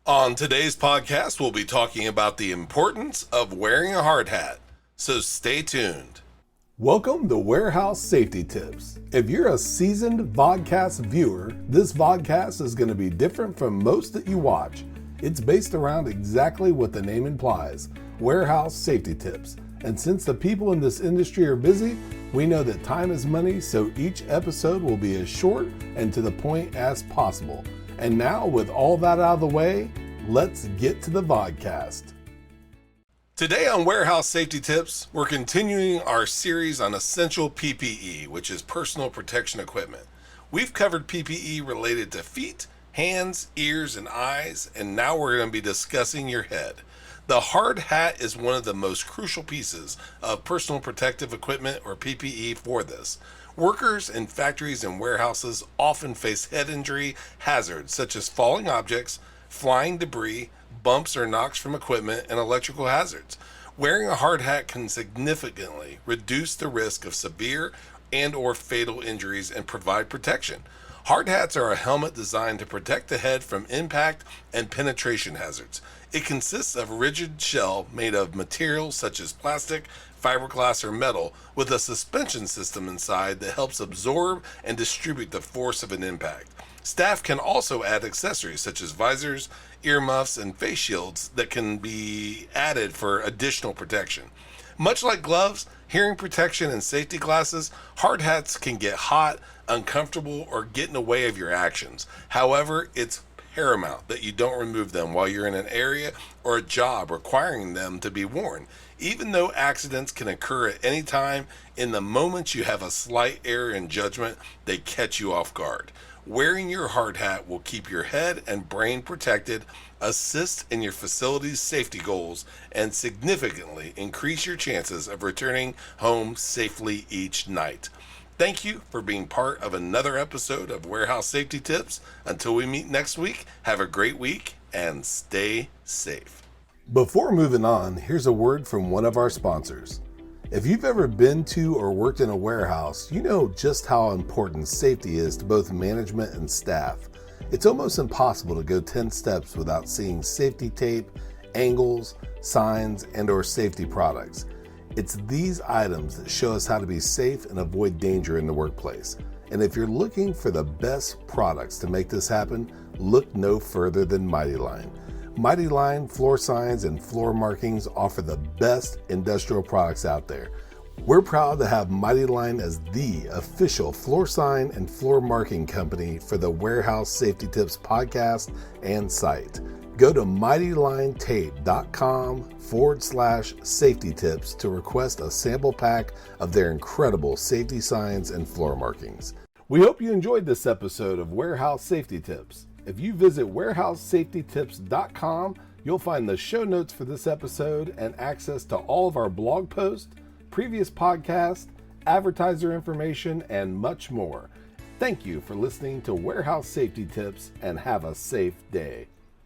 On today's podcast, we'll be talking about the importance of wearing a hard hat, so stay tuned. Welcome to Warehouse Safety Tips. If you're a seasoned vodcast viewer, this vodcast is going to be different from most that you watch. It's based around exactly what the name implies, warehouse safety tips. And since the people in this industry are busy, we know that time is money, so each episode will be as short and to the point as possible. And now, with all that out of the way, let's get to the vodcast. Today on Warehouse Safety Tips, we're continuing our series on essential PPE, which is personal protection equipment. We've covered PPE related to feet, hands, ears, and eyes, and now we're going to be discussing your head. The hard hat is one of the most crucial pieces of personal protective equipment, or PPE, for this. Workers in factories and warehouses often face head injury hazards such as falling objects, flying debris, bumps or knocks from equipment, and electrical hazards. Wearing a hard hat can significantly reduce the risk of severe and or fatal injuries and provide protection. Hard hats are a helmet designed to protect the head from impact and penetration hazards. It consists of a rigid shell made of materials such as plastic, fiberglass, or metal with a suspension system inside that helps absorb and distribute the force of an impact. Staff can also add accessories such as visors, earmuffs, and face shields that can be added for additional protection. Much like gloves, hearing protection, and safety glasses, hard hats can get hot, uncomfortable, or get in the way of your actions. However, it's paramount that you don't remove them while you're in an area or a job requiring them to be worn. Even though accidents can occur at any time, in the moment you have a slight error in judgment, they catch you off guard. Wearing your hard hat will keep your head and brain protected, assist in your facility's safety goals, and significantly increase your chances of returning home safely each night. Thank you for being part of another episode of Warehouse Safety Tips. Until we meet next week, have a great week and stay safe. Before moving on, here's a word from one of our sponsors. If you've ever been to or worked in a warehouse, you know just how important safety is to both management and staff. It's almost impossible to go 10 steps without seeing safety tape, angles, signs, and or safety products. It's these items that show us how to be safe and avoid danger in the workplace. And if you're looking for the best products to make this happen, look no further than Mighty Line. Mighty Line floor signs and floor markings offer the best industrial products out there. We're proud to have Mighty Line as the official floor sign and floor marking company for the Warehouse Safety Tips podcast and site. Go to mightylinetape.com/safety tips to request a sample pack of their incredible safety signs and floor markings. We hope you enjoyed this episode of Warehouse Safety Tips. If you visit warehousesafetytips.com, you'll find the show notes for this episode and access to all of our blog posts, previous podcasts, advertiser information, and much more. Thank you for listening to Warehouse Safety Tips and have a safe day.